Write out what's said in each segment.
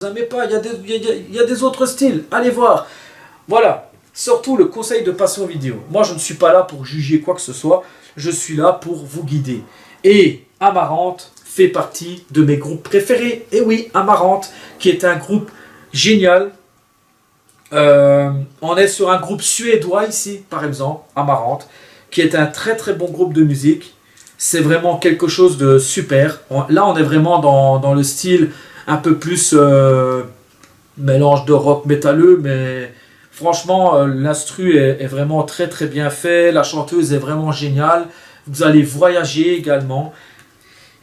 vous n'aimez pas, il y a des autres styles, allez voir. Voilà, surtout le conseil de Passion Vidéo. Moi, je ne suis pas là pour juger quoi que ce soit, je suis là pour vous guider. Et Amarante fait partie de mes groupes préférés. Et oui, Amarante, qui est un groupe génial. On est sur un groupe suédois ici, par exemple, Amarante, qui est un très très bon groupe de musique. C'est vraiment quelque chose de super. Là, on est vraiment dans le style un peu plus mélange de rock métalleux, mais franchement, l'instru est vraiment très très bien fait. La chanteuse est vraiment géniale. Vous allez voyager également.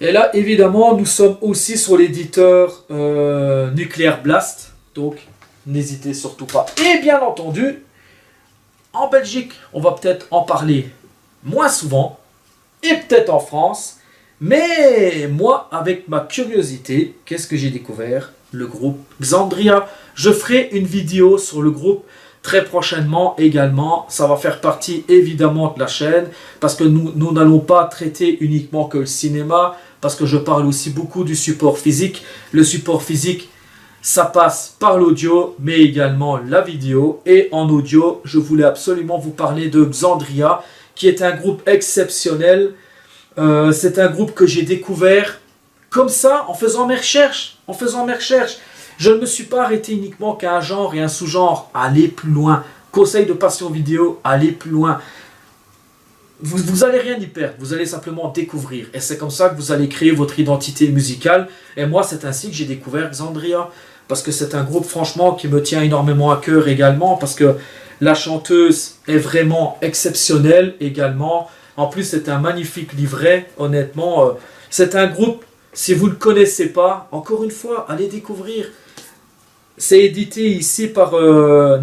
Et là, évidemment, nous sommes aussi sur l'éditeur Nuclear Blast. Donc, n'hésitez surtout pas. Et bien entendu, en Belgique, on va peut-être en parler moins souvent. Et peut-être en France. Mais moi, avec ma curiosité, qu'est-ce que j'ai découvert? Le groupe Xandria. Je ferai une vidéo sur le groupe très prochainement également. Ça va faire partie évidemment de la chaîne. Parce que nous n'allons pas traiter uniquement que le cinéma. Parce que je parle aussi beaucoup du support physique. Le support physique, ça passe par l'audio, mais également la vidéo. Et en audio, je voulais absolument vous parler de Xandria, qui est un groupe exceptionnel. C'est un groupe que j'ai découvert comme ça, en faisant mes recherches. Je ne me suis pas arrêté uniquement qu'à un genre et un sous-genre. Allez plus loin. Conseil de Passion Vidéo, allez plus loin. Vous allez rien y perdre, vous allez simplement découvrir. Et c'est comme ça que vous allez créer votre identité musicale. Et moi, c'est ainsi que j'ai découvert Xandria. Parce que c'est un groupe, franchement, qui me tient énormément à cœur également. Parce que la chanteuse est vraiment exceptionnelle également. En plus, c'est un magnifique livret, honnêtement. C'est un groupe, si vous ne le connaissez pas, encore une fois, allez découvrir. C'est édité ici par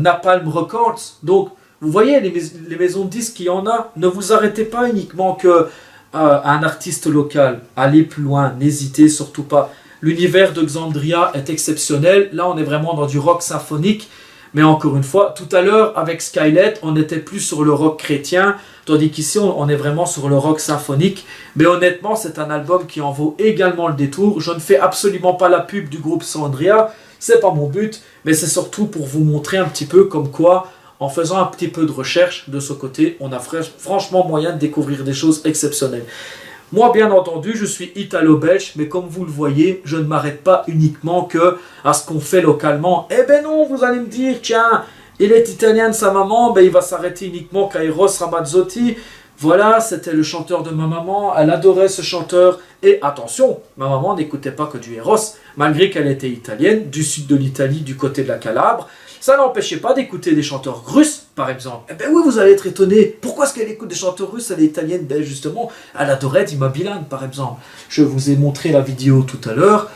Napalm Records. Donc, vous voyez, les maisons de disques qu'il y en a. Ne vous arrêtez pas uniquement qu'à un artiste local. Allez plus loin, n'hésitez surtout pas. L'univers de Xandria est exceptionnel. Là, on est vraiment dans du rock symphonique. Mais encore une fois, tout à l'heure, avec Skylet, on était plus sur le rock chrétien, tandis qu'ici, on est vraiment sur le rock symphonique. Mais honnêtement, c'est un album qui en vaut également le détour. Je ne fais absolument pas la pub du groupe Xandria, c'est pas mon but, mais c'est surtout pour vous montrer un petit peu comme quoi, en faisant un petit peu de recherche de ce côté, on a franchement moyen de découvrir des choses exceptionnelles. Moi, bien entendu, je suis italo-belge, mais comme vous le voyez, je ne m'arrête pas uniquement que à ce qu'on fait localement. Eh ben non, vous allez me dire, tiens, il est italien de sa maman, ben il va s'arrêter uniquement qu'à Eros Ramazzotti. Voilà, c'était le chanteur de ma maman, elle adorait ce chanteur. Et attention, ma maman n'écoutait pas que du Eros, malgré qu'elle était italienne, du sud de l'Italie, du côté de la Calabre. Ça n'empêchait pas d'écouter des chanteurs russes, par exemple. Eh bien oui, vous allez être étonné. Pourquoi est-ce qu'elle écoute des chanteurs russes? Elle est italienne. Ben justement, elle adorait Dima Bilan, par exemple. Je vous ai montré la vidéo tout à l'heure,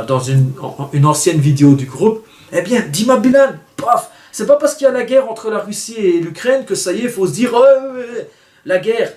dans une ancienne vidéo du groupe. Eh bien, Dima Bilan, paf, c'est pas parce qu'il y a la guerre entre la Russie et l'Ukraine que ça y est, il faut se dire, la guerre.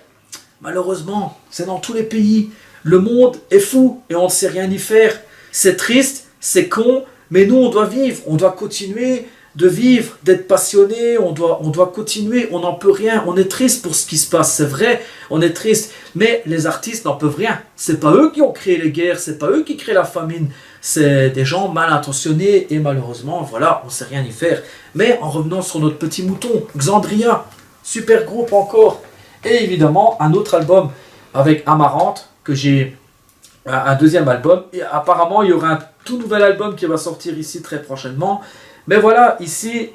Malheureusement, c'est dans tous les pays. Le monde est fou et on ne sait rien y faire. C'est triste, c'est con. Mais nous, on doit vivre, on doit continuer de vivre, d'être passionné, on doit continuer, on n'en peut rien, on est triste pour ce qui se passe, c'est vrai, on est triste, mais les artistes n'en peuvent rien. C'est pas eux qui ont créé les guerres, c'est pas eux qui créent la famine, c'est des gens mal intentionnés et malheureusement, voilà, on ne sait rien y faire. Mais en revenant sur notre petit mouton, Xandria, super groupe encore, et évidemment un autre album avec Amarante que j'ai... Un deuxième album, et apparemment il y aura un tout nouvel album qui va sortir ici très prochainement. Mais voilà, ici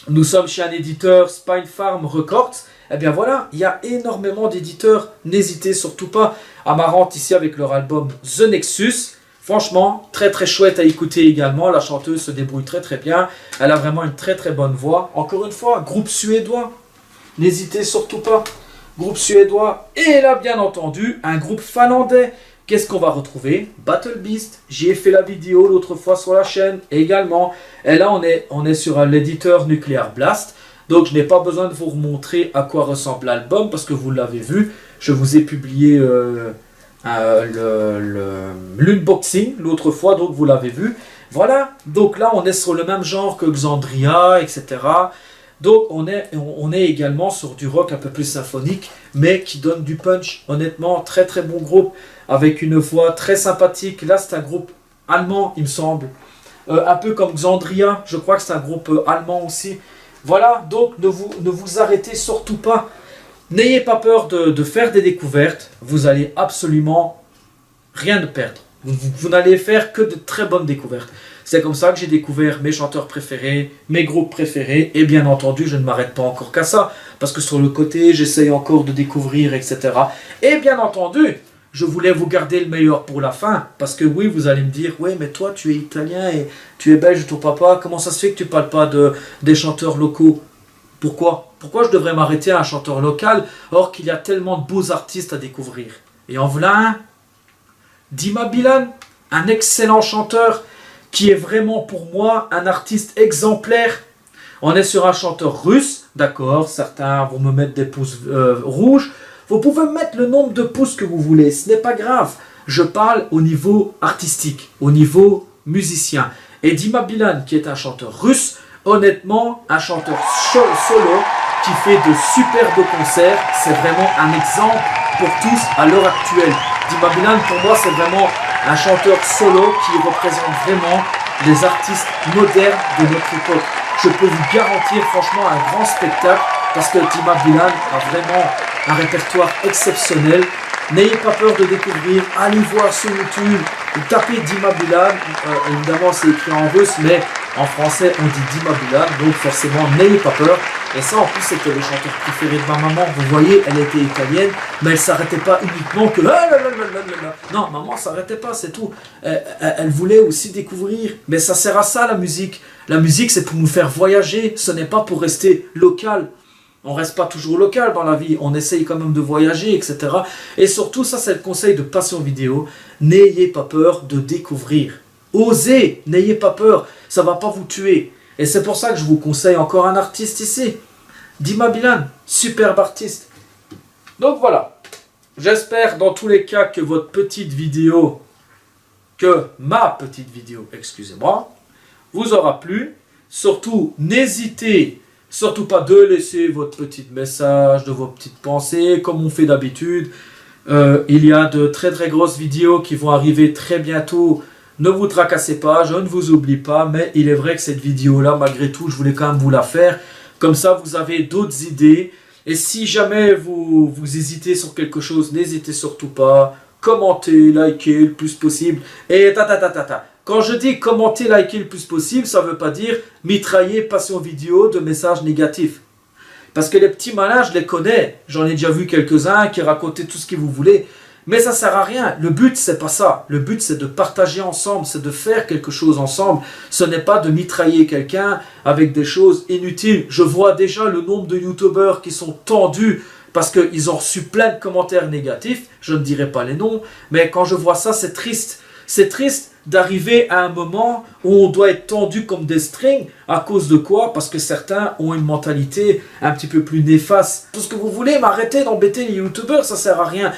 nous sommes chez un éditeur, Spine Farm Records. Et bien voilà, il y a énormément d'éditeurs, n'hésitez surtout pas. Amarante ici avec leur album The Nexus, franchement très très chouette à écouter également. La chanteuse se débrouille très très bien, elle a vraiment une très très bonne voix. Encore une fois, groupe suédois, n'hésitez surtout pas. Groupe suédois, et là bien entendu, un groupe finlandais. Qu'est-ce qu'on va retrouver? Battle Beast, j'y ai fait la vidéo l'autre fois sur la chaîne également. Et là on est sur l'éditeur Nuclear Blast. Donc je n'ai pas besoin de vous remontrer à quoi ressemble l'album parce que vous l'avez vu. Je vous ai publié l'unboxing l'autre fois, donc vous l'avez vu. Voilà, donc là on est sur le même genre que Xandria, etc. Donc on est également sur du rock un peu plus symphonique, mais qui donne du punch. Honnêtement, très très bon groupe, avec une voix très sympathique. Là c'est un groupe allemand, il me semble. Un peu comme Xandria, je crois que c'est un groupe allemand aussi. Voilà, donc ne vous arrêtez surtout pas. N'ayez pas peur de faire des découvertes. Vous allez absolument rien de perdre. Vous n'allez faire que de très bonnes découvertes. C'est comme ça que j'ai découvert mes chanteurs préférés, mes groupes préférés. Et bien entendu, je ne m'arrête pas encore qu'à ça. Parce que sur le côté, j'essaye encore de découvrir, etc. Et bien entendu, je voulais vous garder le meilleur pour la fin. Parce que oui, vous allez me dire, oui, mais toi, tu es italien et tu es belge, ton papa. Comment ça se fait que tu ne parles pas des chanteurs locaux? Pourquoi je devrais m'arrêter à un chanteur local, or qu'il y a tellement de beaux artistes à découvrir? Et en voilà un, Dima Bilan, un excellent chanteur, qui est vraiment pour moi un artiste exemplaire. On est sur un chanteur russe, d'accord, certains vont me mettre des pouces rouges. Vous pouvez mettre le nombre de pouces que vous voulez, ce n'est pas grave. Je parle au niveau artistique, au niveau musicien. Et Dima Bilan, qui est un chanteur russe, honnêtement, un chanteur solo qui fait de superbes concerts, c'est vraiment un exemple pour tous à l'heure actuelle. Dima Bilan, pour moi, c'est vraiment un chanteur solo qui représente vraiment les artistes modernes de notre époque. Je peux vous garantir franchement un grand spectacle parce que Dima Bilan a vraiment un répertoire exceptionnel. N'ayez pas peur de découvrir, allez voir sur YouTube, tapez Dima Bilan, évidemment c'est écrit en russe, mais en français on dit Dima Bilan, donc forcément n'ayez pas peur. Et ça en plus c'était le chanteur préféré de ma maman, vous voyez, elle était italienne, mais elle s'arrêtait pas uniquement que... Non, maman s'arrêtait pas, c'est tout. Elle voulait aussi découvrir, mais ça sert à ça la musique. La musique c'est pour nous faire voyager, ce n'est pas pour rester local. On ne reste pas toujours local dans la vie, on essaye quand même de voyager, etc. Et surtout, ça c'est le conseil de Passion Vidéo, n'ayez pas peur de découvrir. Osez, n'ayez pas peur, ça ne va pas vous tuer. Et c'est pour ça que je vous conseille encore un artiste ici. Dima Bilan, superbe artiste. Donc voilà, j'espère dans tous les cas que votre petite vidéo, ma petite vidéo, excusez-moi, vous aura plu. Surtout, n'hésitez surtout pas de laisser votre petit message, de vos petites pensées, comme on fait d'habitude. Il y a de très très grosses vidéos qui vont arriver très bientôt. Ne vous tracassez pas, je ne vous oublie pas, mais il est vrai que cette vidéo-là, malgré tout, je voulais quand même vous la faire. Comme ça, vous avez d'autres idées. Et si jamais vous hésitez sur quelque chose, n'hésitez surtout pas. Commentez, likez le plus possible. Et Quand je dis commenter, liker le plus possible, ça ne veut pas dire mitrailler Passion Vidéo de messages négatifs. Parce que les petits malins, je les connais. J'en ai déjà vu quelques-uns qui racontaient tout ce que vous voulez. Mais ça ne sert à rien. Le but, c'est pas ça. Le but, c'est de partager ensemble, c'est de faire quelque chose ensemble. Ce n'est pas de mitrailler quelqu'un avec des choses inutiles. Je vois déjà le nombre de youtubeurs qui sont tendus parce qu'ils ont reçu plein de commentaires négatifs. Je ne dirai pas les noms. Mais quand je vois ça, c'est triste. C'est triste d'arriver à un moment où on doit être tendu comme des strings. À cause de quoi? Parce que certains ont une mentalité un petit peu plus néfaste. Tout ce que vous voulez, mais arrêtez d'embêter les youtubeurs, ça ne sert à rien.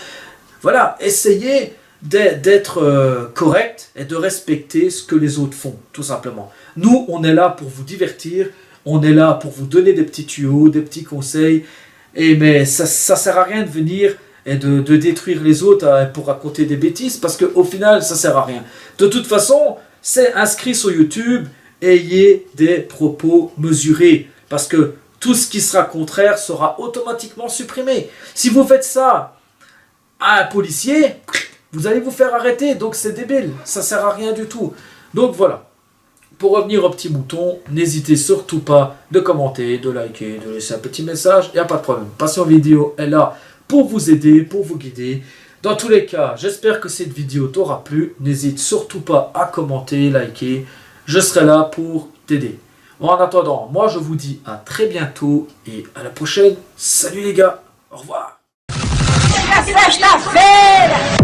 Voilà, essayez d'être correct et de respecter ce que les autres font, tout simplement. Nous, on est là pour vous divertir, on est là pour vous donner des petits tuyaux, des petits conseils, mais ça ne sert à rien de venir et de détruire les autres pour raconter des bêtises, parce qu'au final, ça ne sert à rien. De toute façon, c'est inscrit sur YouTube, ayez des propos mesurés, parce que tout ce qui sera contraire sera automatiquement supprimé. Si vous faites ça à un policier, vous allez vous faire arrêter, donc c'est débile, ça sert à rien du tout. Donc voilà, pour revenir au petit mouton, n'hésitez surtout pas de commenter, de liker, de laisser un petit message, il n'y a pas de problème. Passion Vidéo est là pour vous aider, pour vous guider. Dans tous les cas, j'espère que cette vidéo t'aura plu, n'hésite surtout pas à commenter, liker, je serai là pour t'aider. En attendant, moi je vous dis à très bientôt et à la prochaine. Salut les gars, au revoir. Sexta-feira!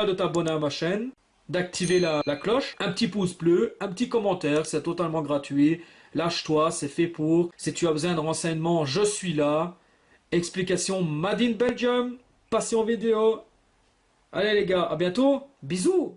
De t'abonner à ma chaîne, d'activer la cloche, un petit pouce bleu, un petit commentaire, c'est totalement gratuit. Lâche-toi, c'est fait pour. Si tu as besoin de renseignements, je suis là. Explication Made in Belgium, Passion Vidéo. Allez les gars, à bientôt, bisous.